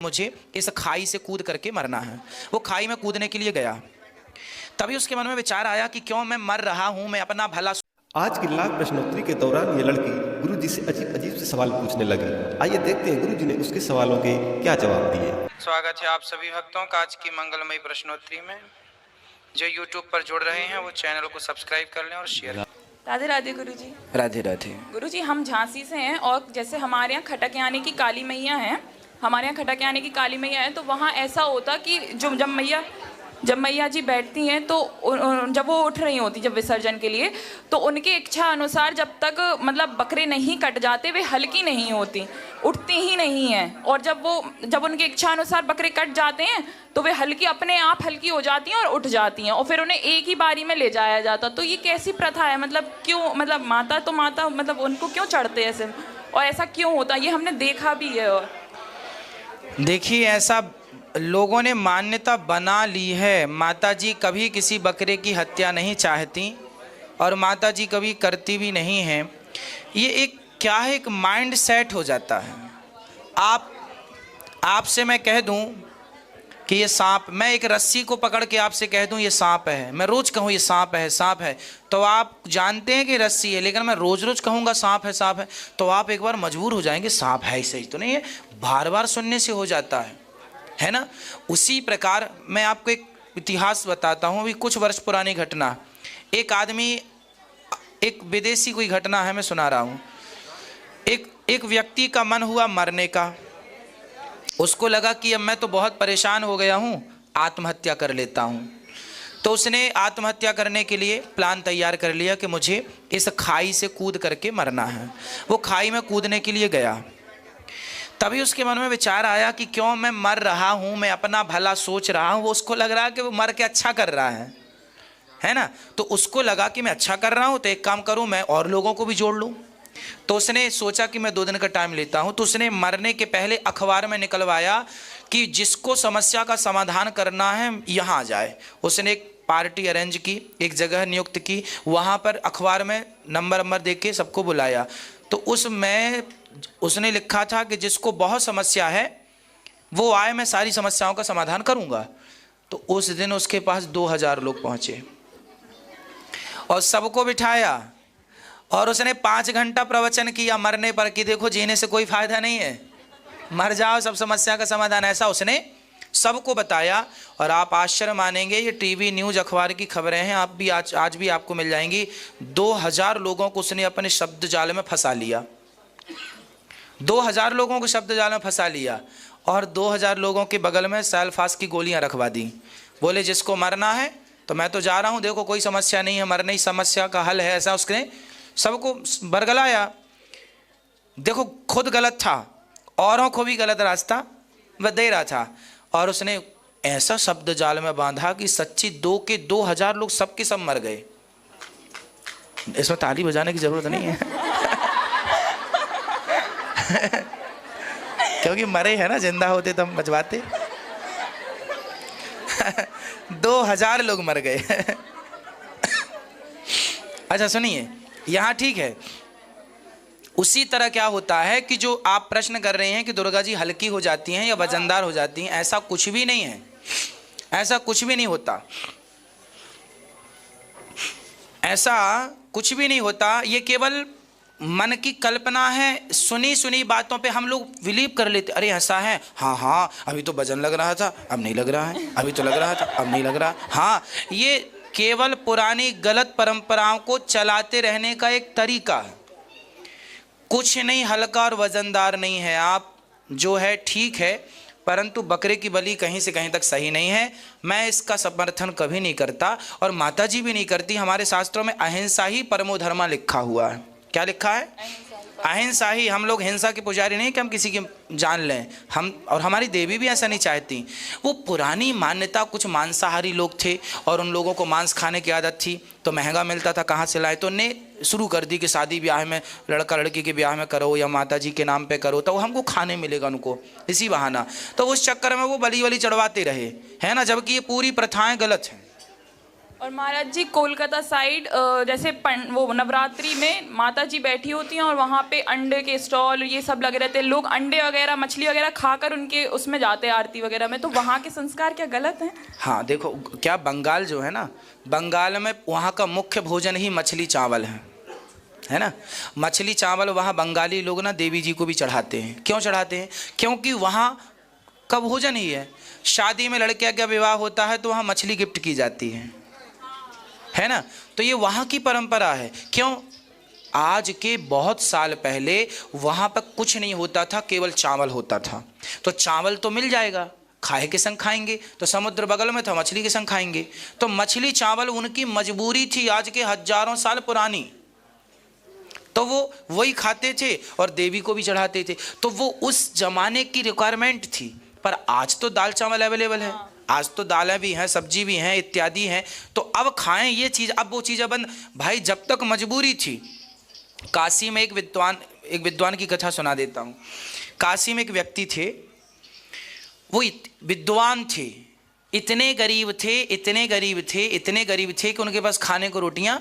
मुझे इस खाई से कूद करके मरना है। वो खाई में कूदने के लिए गया, तभी उसके मन में विचार आया कि क्यों मैं मर रहा हूं, मैं अपना भला। आज की लाइव प्रश्नोत्तरी के दौरान ये लड़की गुरुजी से अजीब अजीब से सवाल पूछने लगी। आइए देखते हैं गुरुजी ने उसके सवालों के क्या जवाब दिए। स्वागत है आप सभी भक्तों का आज की मंगलमयी प्रश्नोत्तरी में। जो YouTube पर जुड़ रहे हैं वो चैनल को सब्सक्राइब कर लें और शेयर। राधे राधे गुरुजी। राधे राधे। गुरुजी, हम झांसी से हैं और जैसे हमारे यहाँ खटक यानी की काली मैया है, हमारे यहाँ खटक यानी की काली मैया है, तो वहाँ ऐसा होता कि जब मैया जी बैठती हैं तो जब वो उठ रही होती जब विसर्जन के लिए, तो उनकी इच्छा अनुसार जब तक मतलब बकरे नहीं कट जाते वे हल्की नहीं होती, उठती ही नहीं हैं। और जब उनकी इच्छा अनुसार बकरे कट जाते हैं तो वे हल्की अपने आप हल्की हो जाती हैं और उठ जाती हैं, और फिर उन्हें एक ही बारी में ले जाया जाता। तो ये कैसी प्रथा है? मतलब क्यों, मतलब माता मतलब उनको क्यों चढ़ते ऐसे, और ऐसा क्यों होता? ये हमने देखा भी है। और देखिए, ऐसा लोगों ने मान्यता बना ली है। माता जी कभी किसी बकरे की हत्या नहीं चाहती और माता जी कभी करती भी नहीं हैं। ये एक क्या है, एक माइंड सेट हो जाता है। आपसे मैं कह दूं कि ये सांप, मैं एक रस्सी को पकड़ के आपसे कह दूं ये सांप है, मैं रोज कहूं ये सांप है सांप है, तो आप जानते हैं कि रस्सी है, लेकिन मैं रोज रोज कहूंगा सांप है, तो आप एक बार मजबूर हो जाएंगे, सांप है सही तो नहीं है, बार बार सुनने से हो जाता है ना। उसी प्रकार मैं आपको एक इतिहास बताता हूँ, अभी कुछ वर्ष पुरानी घटना। एक आदमी, एक विदेशी कोई घटना है, मैं सुना रहा हूँ। एक व्यक्ति का मन हुआ मरने का। उसको लगा कि अब मैं तो बहुत परेशान हो गया हूँ, आत्महत्या कर लेता हूँ। तो उसने आत्महत्या करने के लिए प्लान तैयार कर लिया कि मुझे इस खाई से कूद करके मरना है। वो खाई में कूदने के लिए गया, तभी उसके मन में विचार आया कि क्यों मैं मर रहा हूँ, मैं अपना भला सोच रहा हूँ। वो उसको लग रहा है कि वो मर के अच्छा कर रहा है ना। तो उसको लगा कि मैं अच्छा कर रहा हूँ तो एक काम करूँ, मैं और लोगों को भी जोड़ लूँ। तो उसने सोचा कि मैं 2 दिन का टाइम लेता हूँ। तो उसने मरने के पहले अखबार में निकलवाया कि जिसको समस्या का समाधान करना है यहाँ आ जाए। उसने एक पार्टी अरेंज की, एक जगह नियुक्त की, वहाँ पर अखबार में नंबर दे के सबको बुलाया। तो उसमें उसने लिखा था कि जिसको बहुत समस्या है वो आए, मैं सारी समस्याओं का समाधान करूँगा। तो उस दिन उसके पास 2000 लोग पहुँचे और सबको बिठाया और उसने 5 घंटा प्रवचन किया मरने पर कि देखो जीने से कोई फायदा नहीं है, मर जाओ, सब समस्या का समाधान। ऐसा उसने सबको बताया। और आप आश्चर्य मानेंगे, ये टीवी न्यूज़ अखबार की खबरें हैं, आप भी आज भी आपको मिल जाएंगी। 2000 लोगों को उसने अपने शब्द जाल में फंसा लिया। 2000 लोगों को शब्द जाल में फंसा लिया और 2000 लोगों के बगल में सैलफास की गोलियां रखवा दी। बोले जिसको मरना है तो मैं तो जा रहा हूँ, देखो कोई समस्या नहीं है, मरने ही समस्या का हल है। ऐसा उसने सबको बरगलाया। देखो खुद गलत था, औरों को भी गलत रास्ता वह दे रहा था। और उसने ऐसा शब्द जाल में बांधा कि सच्ची 2000 लोग सबके सब मर गए। इसमें ताली बजाने की जरूरत नहीं है क्योंकि मरे हैं ना, जिंदा होते तो हम बचवाते 2000 लोग मर गए अच्छा सुनिए, यहाँ ठीक है। उसी तरह क्या होता है कि जो आप प्रश्न कर रहे हैं कि दुर्गा जी हल्की हो जाती हैं या वजनदार हो जाती हैं, ऐसा कुछ भी नहीं है, ऐसा कुछ भी नहीं होता, ऐसा कुछ भी नहीं होता। ये केवल मन की कल्पना है। सुनी बातों पे हम लोग बिलीव कर लेते, अरे ऐसा है, हाँ अभी तो वजन लग रहा था अब नहीं लग रहा है, अभी तो लग रहा था अब नहीं लग रहा। हाँ, ये केवल पुरानी गलत परंपराओं को चलाते रहने का एक तरीका है। कुछ नहीं हल्का और वजनदार नहीं है। आप जो है ठीक है, परंतु बकरे की बलि कहीं से कहीं तक सही नहीं है। मैं इसका समर्थन कभी नहीं करता और माताजी भी नहीं करती। हमारे शास्त्रों में अहिंसा ही परमो धर्मा लिखा हुआ है। क्या लिखा है? अहिंसा ही। हम लोग हिंसा के पुजारी नहीं कि हम किसी की जान लें, हम और हमारी देवी भी ऐसा नहीं चाहती। वो पुरानी मान्यता, कुछ मांसाहारी लोग थे और उन लोगों को मांस खाने की आदत थी, तो महंगा मिलता था, कहाँ से लाए, तो ने शुरू कर दी कि शादी ब्याह में लड़का लड़की के ब्याह में करो या माता जी के नाम पे करो तो हमको खाने मिलेगा उनको, इसी बहाना। तो उस चक्कर में वो बलि वली चढ़वाते रहे, है ना, जबकि ये पूरी प्रथाएं गलत हैं। और महाराज जी कोलकाता साइड जैसे वो नवरात्रि में माता जी बैठी होती हैं और वहाँ पे अंडे के स्टॉल ये सब लगे रहते हैं, लोग अंडे वगैरह मछली वगैरह खाकर उनके उसमें जाते हैं आरती वगैरह में, तो वहाँ के संस्कार क्या गलत हैं? हाँ देखो, क्या बंगाल जो है ना, बंगाल में वहाँ का मुख्य भोजन ही मछली चावल है ना। मछली चावल वहाँ बंगाली लोग ना देवी जी को भी चढ़ाते हैं। क्यों चढ़ाते हैं? क्योंकि वहाँ का भोजन ही है। शादी में लड़के का विवाह होता है तो वहाँ मछली गिफ्ट की जाती है ना। तो ये वहाँ की परंपरा है। क्यों? आज के बहुत साल पहले वहाँ पर कुछ नहीं होता था, केवल चावल होता था। तो चावल तो मिल जाएगा, खाए के संग खाएंगे, तो समुद्र बगल में था, मछली के संग खाएंगे। तो मछली चावल उनकी मजबूरी थी, आज के हजारों साल पुरानी। तो वो वही खाते थे और देवी को भी चढ़ाते थे। तो वो उस जमाने की रिक्वायरमेंट थी। पर आज तो दाल चावल अवेलेबल है, आज तो दालें भी हैं, सब्जी भी हैं, इत्यादि हैं। तो अब खाएं ये चीज़, अब वो चीज़ बंद। भाई जब तक मजबूरी थी, काशी में एक विद्वान की कथा सुना देता हूँ। काशी में एक व्यक्ति थे, वो विद्वान थे, इतने गरीब थे कि उनके पास खाने को रोटियां।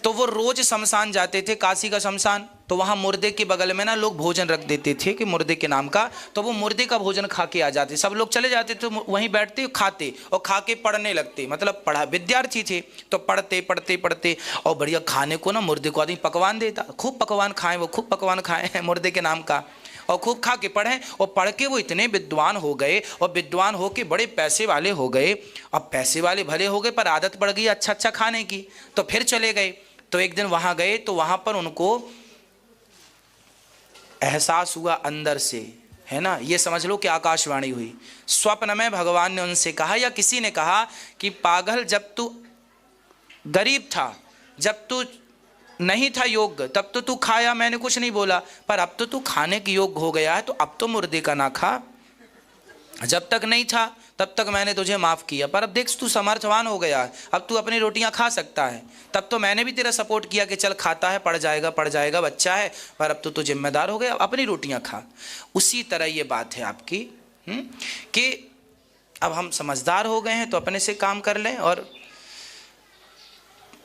तो वो रोज शमशान जाते थे, काशी का शमशान। तो वहाँ मुर्दे के बगल में ना लोग भोजन रख देते थे कि मुर्दे के नाम का। तो वो मुर्दे का भोजन खा के आ जाते, सब लोग चले जाते तो वहीं बैठते खाते और खा के पढ़ने लगते। मतलब पढ़ा विद्यार्थी थे तो पढ़ते और बढ़िया खाने को ना मुर्दे को आदमी पकवान देता, खूब पकवान खाएं, वो खूब पकवान खाएं मुर्दे के नाम का, और खूब खा के पढ़ें। और पढ़ के वो इतने विद्वान हो गए और विद्वान हो के बड़े पैसे वाले हो गए। अब पैसे वाले भले हो गए पर आदत पड़ गई अच्छा खाने की, तो फिर चले गए। तो एक दिन वहाँ गए तो वहाँ पर उनको एहसास हुआ अंदर से, है ना, ये समझ लो कि आकाशवाणी हुई। स्वप्न में भगवान ने उनसे कहा या किसी ने कहा कि पागल, जब तू गरीब था, जब तू नहीं था योग्य, तब तो तू खाया, मैंने कुछ नहीं बोला। पर अब तो तू खाने के योग्य हो गया है, तो अब तो मुर्दे का ना खा। जब तक नहीं था तब तक मैंने तुझे माफ़ किया, पर अब देख तू समर्थवान हो गया है, अब तू अपनी रोटियां खा सकता है। तब तो मैंने भी तेरा सपोर्ट किया कि चल खाता है, पढ़ जाएगा बच्चा है, पर अब तो तू जिम्मेदार हो गया, अपनी रोटियां खा। उसी तरह ये बात है आपकी कि अब हम समझदार हो गए हैं तो अपने से काम कर लें। और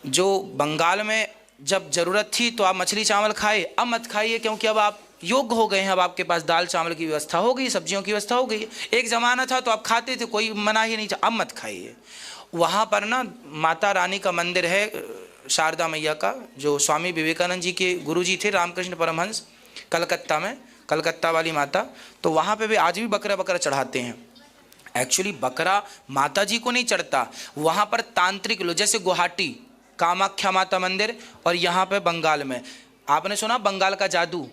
जो बंगाल में जब ज़रूरत थी तो आप मछली चावल खाए, अब मत खाइए, क्योंकि अब आप योग्य हो गए हैं, अब आपके पास दाल चावल की व्यवस्था हो गई, सब्जियों की व्यवस्था हो गई। एक ज़माना था तो आप खाते थे, कोई मना ही नहीं था, अब मत खाइए। वहाँ पर ना माता रानी का मंदिर है, शारदा मैया का, जो स्वामी विवेकानंद जी के गुरुजी थे, रामकृष्ण परमहंस, कलकत्ता में, कलकत्ता वाली माता। तो वहाँ पे भी आज भी बकरा चढ़ाते हैं। एक्चुअली बकरा माता जी को नहीं चढ़ता, वहाँ पर तांत्रिक लोग, जैसे गुवाहाटी कामाख्या माता मंदिर, और यहाँ पे बंगाल में आपने सुना बंगाल का जादू।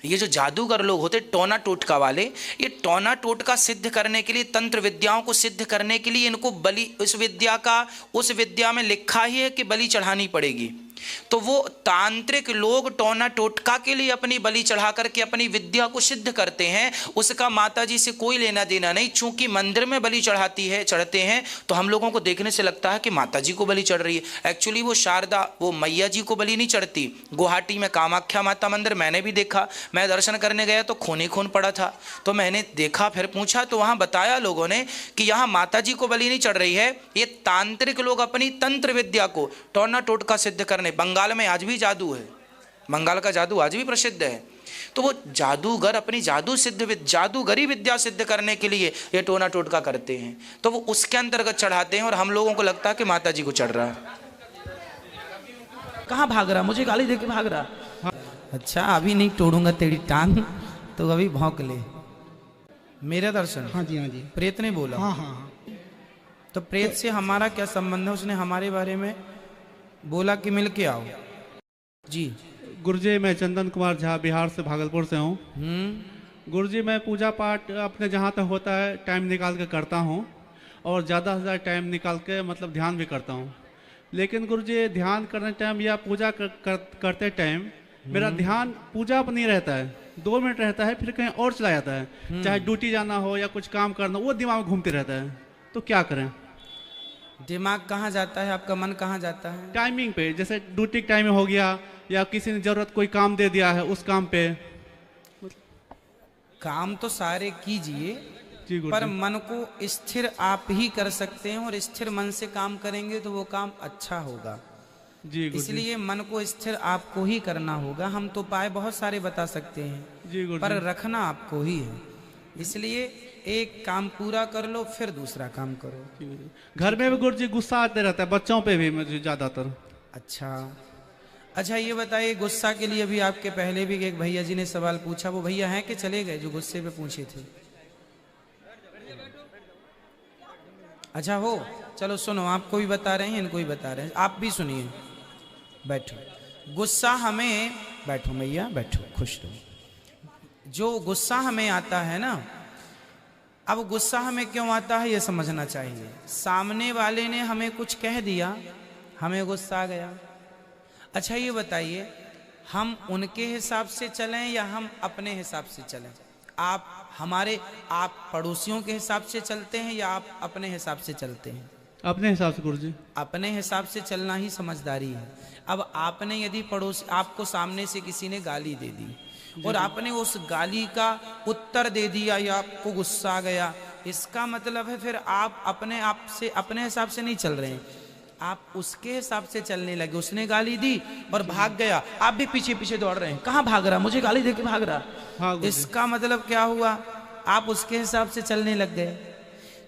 ये जो जादूगर लोग होते टोना टोटका वाले, ये टोना टोटका सिद्ध करने के लिए, तंत्र विद्याओं को सिद्ध करने के लिए इनको बलि, उस विद्या में लिखा ही है कि बलि चढ़ानी पड़ेगी। तो वो तांत्रिक लोग टोना टोटका के लिए अपनी बलि चढ़ा करके अपनी विद्या को सिद्ध करते हैं। उसका माता जी से कोई लेना देना नहीं। चूंकि मंदिर में बलि चढ़ते हैं तो हम लोगों को देखने से लगता है कि माता जी को बलि चढ़ रही है। एक्चुअली वो शारदा, वो मैया जी को बलि नहीं चढ़ती। गुवाहाटी में कामाख्या माता मंदिर मैंने भी देखा, मैं दर्शन करने गया तो खून ही खून पड़ा था। तो मैंने देखा, फिर पूछा तो वहाँ बताया लोगों ने कि यहाँ माता जी को बलि नहीं चढ़ रही है, ये तांत्रिक लोग अपनी तंत्र विद्या को टोना टोटका सिद्ध करने। बंगाल में आज भी जादू है, बंगाल का जादू आज भी प्रसिद्ध है। तो वो जादूगर अपनी जादूगरी विद्या सिद्ध करने के लिए ये टोना टोटका करते हैं, तो वो उसके अंतर्गत चढ़ाते हैं। और हम लोगों को लगता है कि माता जी को चढ़ रहा है। कहाँ भाग रहा, मुझे गाली देके भाग रहा। अच्छा, अभी नहीं तोड़ूंगा तेरी टांग, तो अभी भौंक ले। मेरा दर्शन, हाँ जी, हाँ जी, प्रेत ने बोला। हाँ। तो प्रेत से हमारा क्या संबंध है? उसने हमारे बारे में बोला कि मिल के आओ। जी गुरुजी, मैं चंदन कुमार झा बिहार से, भागलपुर से हूँ। गुरुजी, मैं पूजा पाठ अपने जहाँ तक होता है टाइम निकाल के करता हूँ, और ज़्यादा से ज़्यादा टाइम निकाल के मतलब ध्यान भी करता हूँ। लेकिन गुरुजी, ध्यान करने टाइम या पूजा करते टाइम मेरा ध्यान पूजा पर नहीं रहता है, 2 मिनट रहता है, फिर कहीं और चला जाता है। चाहे ड्यूटी जाना हो या कुछ काम करना, वो दिमाग में घूमते रहता है। तो क्या करें? दिमाग कहाँ जाता है आपका? मन कहाँ जाता है? टाइमिंग पे, जैसे ड्यूटी के टाइम में हो गया, या किसी ने जरूरत कोई काम दे दिया है, उस काम पे। काम तो सारे कीजिए, जी गुरु पर जी। मन को स्थिर आप ही कर सकते हैं, और स्थिर मन से काम करेंगे तो वो काम अच्छा होगा। जी गुरु जी। इसलिए मन को स्थिर आपको ही करना होगा। हम तो उपाय बहुत सारे बता सकते हैं, जी गुरु पर जी। रखना आपको ही है। इसलिए एक काम पूरा कर लो, फिर दूसरा काम करो। जी गुरु जी। घर में भी गुरु जी गुस्सा आते रहता है, बच्चों पे भी मुझे ज्यादातर। अच्छा ये बताइए, गुस्सा के लिए अभी आपके पहले भी एक भैया जी ने सवाल पूछा, वो भैया हैं कि चले गए जो गुस्से पे पूछे थे? अच्छा हो, चलो सुनो, आपको भी बता रहे हैं, इनको भी बता रहे हैं, आप भी सुनिए। बैठो। गुस्सा हमें, बैठो भैया बैठो, खुश रहो। जो गुस्सा हमें आता है ना, अब गुस्सा हमें क्यों आता है ये समझना चाहिए। सामने वाले ने हमें कुछ कह दिया, हमें गुस्सा आ गया। अच्छा ये बताइए, हम उनके हिसाब से चलें या हम अपने हिसाब से चलें? आप पड़ोसियों के हिसाब से चलते हैं या आप अपने हिसाब से चलते हैं? अपने हिसाब से गुरु जी। अपने हिसाब से चलना ही समझदारी है। अब आपने यदि पड़ोसी, आपको सामने से किसी ने गाली दे दी और आपने उस गाली का उत्तर दे दिया या आपको गुस्सा आ गया, इसका मतलब है फिर आप अपने हिसाब से नहीं चल रहे हैं, आप उसके हिसाब से चलने लगे। उसने गाली दी और भाग गया, आप भी पीछे पीछे दौड़ रहे हैं, कहाँ भाग रहा, मुझे गाली देके भाग रहा। हाँ गुरु जी। इसका मतलब क्या हुआ, आप उसके हिसाब से चलने लग गए।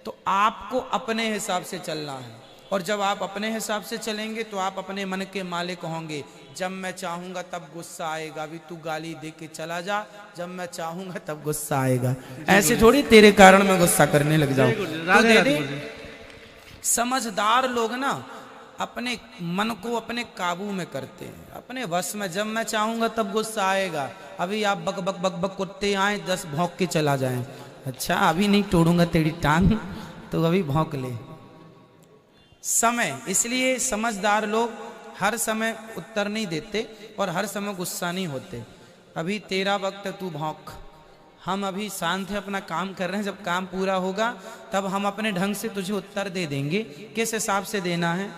तो आपको अपने हिसाब से चलना है, और जब आप अपने हिसाब से चलेंगे तो आप अपने मन के मालिक होंगे। जब मैं चाहूंगा तब गुस्सा आएगा, अभी तू गाली दे के चला जा, जब मैं चाहूंगा तब गुस्सा आएगा। ऐसे थोड़ी तेरे कारण मैं गुस्सा करने लग जाऊं। तो दे दे। समझदार लोग ना अपने मन को अपने काबू में करते हैं, अपने वश में। जब मैं चाहूंगा तब गुस्सा आएगा। अभी आप बक बक बक बक कुत्ते आए 10 भौंक के चला जाएं, अच्छा अभी नहीं तोड़ूंगा तेरी टांग, तो अभी भौंक ले। समय, इसलिए समझदार लोग हर समय उत्तर नहीं देते और हर समय गुस्सा नहीं होते। अभी तेरा वक्त है, तू भौंक। हम अभी शांत है, अपना काम कर रहे हैं, जब काम पूरा होगा तब हम अपने ढंग से तुझे उत्तर दे देंगे। किस हिसाब से देना है,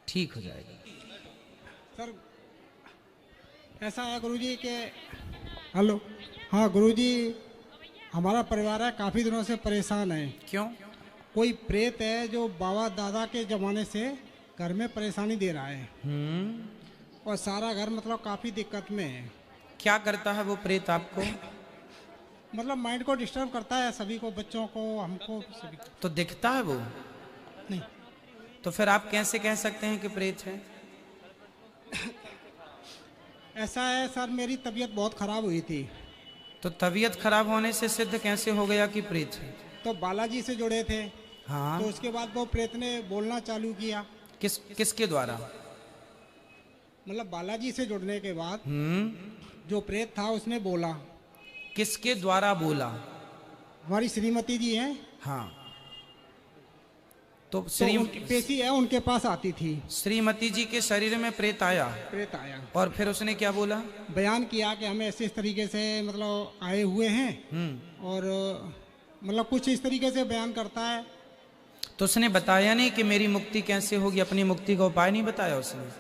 ठीक हो जाएगा। सर ऐसा है गुरुजी के, हेलो, हाँ गुरुजी, हमारा परिवार है काफ़ी दिनों से परेशान है। क्यों? कोई प्रेत है जो बाबा दादा के ज़माने से घर में परेशानी दे रहा है, और सारा घर मतलब काफ़ी दिक्कत में है। क्या करता है वो प्रेत आपको? मतलब माइंड को डिस्टर्ब करता है, सभी को, बच्चों को, हमको, सभी को। तो दिखता है वो नहीं। तो फिर आप कैसे कह सकते हैं कि प्रेत है? ऐसा है सर, मेरी तबीयत बहुत ख़राब हुई थी। तो तबीयत खराब होने से सिद्ध कैसे हो गया कि प्रेत है? तो बालाजी से जुड़े थे, हाँ। तो उसके बाद वो प्रेत ने बोलना चालू किया। किसके द्वारा? मतलब बालाजी से जुड़ने के बाद जो प्रेत था उसने बोला। किसके द्वारा बोला? हमारी श्रीमती जी हैं, हाँ। तो तो उनकी पेशी है, उनके पास आती थी। श्रीमती जी के शरीर में प्रेत आया, प्रेत आया और फिर उसने क्या बोला? बयान किया कि हमें ऐसे इस तरीके से मतलब आए हुए हैं, और मतलब कुछ इस तरीके से बयान करता है। तो उसने बताया नहीं कि मेरी मुक्ति कैसे होगी, अपनी मुक्ति का उपाय नहीं बताया उसने?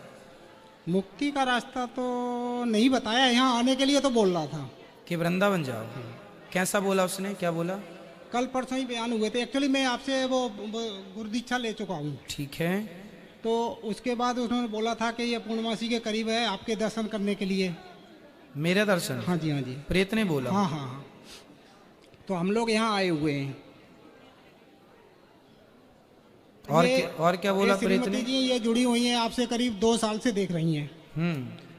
मुक्ति का रास्ता तो नहीं बताया, यहाँ आने के लिए तो बोल रहा था कि वृंदावन जाओ। कैसा बोला उसने, क्या बोला? कल परसों ही बयान हुए थे। एक्चुअली मैं आपसे वो गुरु दीक्षा ले चुका हूँ। ठीक है। तो उसके बाद उन्होंने बोला था कि ये पूर्णमासी के करीब है, आपके दर्शन करने के लिए। मेरा दर्शन? हाँ जी, हाँ जी। प्रेत ने बोला? हाँ हाँ हाँ। तो हम लोग यहाँ आए हुए हैं। और क्या बोला प्रेत ने? जी ये जुड़ी हुई हैं आपसे, करीब 2 साल से देख रही हैं,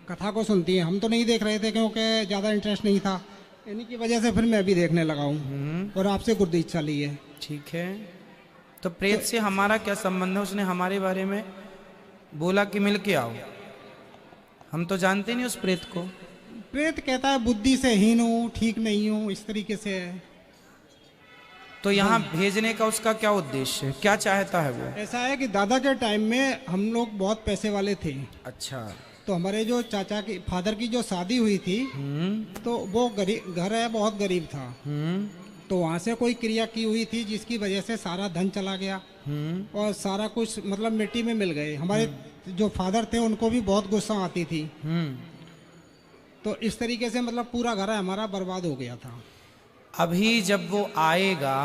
कथा को सुनती हैं। हम तो नहीं देख रहे थे क्योंकि ज़्यादा इंटरेस्ट नहीं था, इन्हीं की वजह से फिर मैं भी देखने लगा हूँ और आपसे गुरु दीक्षा ली है। ठीक है। तो प्रेत से हमारा क्या संबंध है? उसने हमारे बारे में बोला कि मिल के आओ, हम तो जानते नहीं उस प्रेत को। प्रेत कहता है बुद्धि से हीन हूँ, ठीक नहीं हूँ, इस तरीके से है। तो यहाँ भेजने का उसका क्या उद्देश्य है, क्या चाहता है वो? ऐसा है कि दादा के टाइम में हम लोग बहुत पैसे वाले थे। अच्छा। तो हमारे जो चाचा की, फादर की जो शादी हुई थी, तो वो गरीब घर है, बहुत गरीब था। तो वहाँ से कोई क्रिया की हुई थी जिसकी वजह से सारा धन चला गया और सारा कुछ मतलब मिट्टी में मिल गए। हमारे जो फादर थे उनको भी बहुत गुस्सा आती थी। तो इस तरीके से मतलब पूरा घर हमारा बर्बाद हो गया था। अभी जब वो आएगा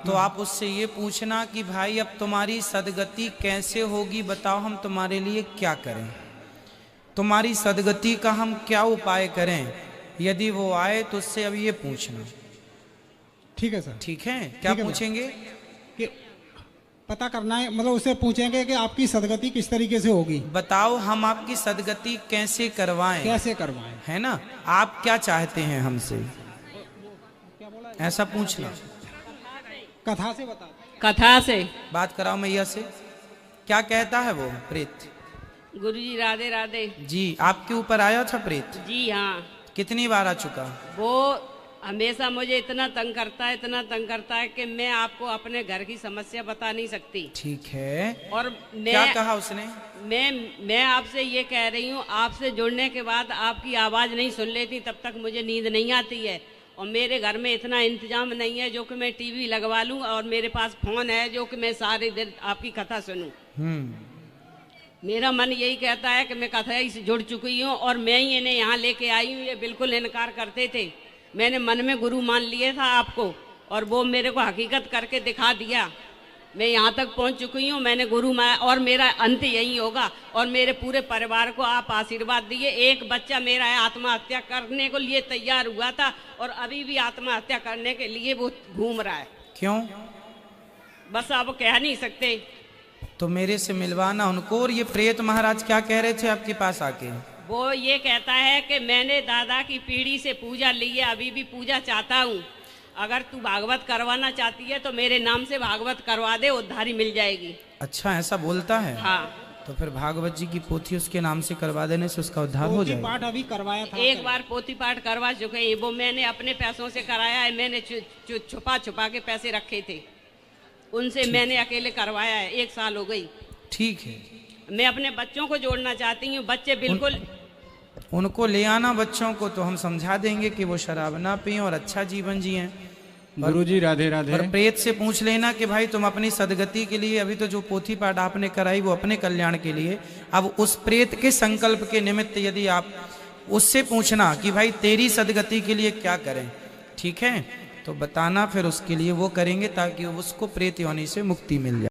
तो आप उससे ये पूछना कि भाई अब तुम्हारी सदगति कैसे होगी, बताओ हम तुम्हारे लिए क्या करें, तुम्हारी सदगति का हम क्या उपाय करें। यदि वो आए तो उससे अब ये पूछना। ठीक है सर। ठीक है, क्या ठीक है पूछेंगे? कि पता करना है, मतलब उससे पूछेंगे कि आपकी सदगति किस तरीके से होगी, बताओ हम आपकी सदगति कैसे करवाएं, कैसे करवाएं। है ना, आप क्या चाहते हैं हमसे, ऐसा पूछना। कथा से बता। कथा से बात कराओ मैया से, क्या कहता है वो प्रेत? गुरुजी राधे राधे। जी, आपके ऊपर आया था प्रेत? जी हाँ, कितनी बार आ चुका? वो हमेशा मुझे इतना तंग करता है, इतना तंग करता है कि मैं आपको अपने घर की समस्या बता नहीं सकती। ठीक है, और क्या कहा उसने? मैं आपसे ये कह रही हूँ, आपसे जुड़ने के बाद आपकी आवाज़ नहीं सुन लेती तब तक मुझे नींद नहीं आती है। और मेरे घर में इतना इंतजाम नहीं है जो कि मैं टीवी लगवा लूँ, और मेरे पास फोन है जो कि मैं सारी देर आपकी कथा सुनूं। मेरा मन यही कहता है कि मैं कथा से जुड़ चुकी हूँ और मैं ही इन्हें यहाँ लेके आई हूँ। ये बिल्कुल इनकार करते थे, मैंने मन में गुरु मान लिया था आपको, और वो मेरे को हकीकत करके दिखा दिया। मैं यहाँ तक पहुँच चुकी हूँ, मैंने गुरु मान, और मेरा अंत यही होगा। और मेरे पूरे परिवार को आप आशीर्वाद दिए। एक बच्चा मेरा है आत्महत्या करने को लिए तैयार हुआ था, और अभी भी आत्महत्या करने के लिए वो घूम रहा है। क्यों? बस आप कह नहीं सकते। तो मेरे से मिलवाना उनको। और ये प्रेत महाराज क्या कह रहे थे आपके पास आके? वो ये कहता है कि मैंने दादा की पीढ़ी से पूजा ली है, अभी भी पूजा चाहता हूँ। अगर तू भागवत करवाना चाहती है तो मेरे नाम से भागवत करवा दे, उद्धारी मिल जाएगी। अच्छा, ऐसा बोलता है? हाँ। तो फिर भागवत जी की पोथी उसके नाम से करवा देने से उसका उद्धार हो जाएगा। पाठ अभी करवाया था, एक बार पोथी पाठ करवा चुके हैं, वो मैंने अपने पैसों से कराया है। मैंने छुपा छुपा के पैसे रखे थे, उनसे मैंने अकेले करवाया है। 1 साल हो गई। ठीक है, मैं अपने बच्चों को जोड़ना चाहती हूँ। बच्चे बिल्कुल उनको ले आना बच्चों को, तो हम समझा देंगे कि वो शराब ना पिए और अच्छा जीवन जिए। गुरुजी राधे राधे। और प्रेत से पूछ लेना कि भाई तुम अपनी सदगति के लिए, अभी तो जो पोथी पाठ आपने कराई वो अपने कल्याण के लिए, अब उस प्रेत के संकल्प के निमित्त यदि आप उससे पूछना कि भाई तेरी सदगति के लिए क्या करें, ठीक है, तो बताना, फिर उसके लिए वो करेंगे ताकि उसको प्रेत योनि से मुक्ति मिल जाए।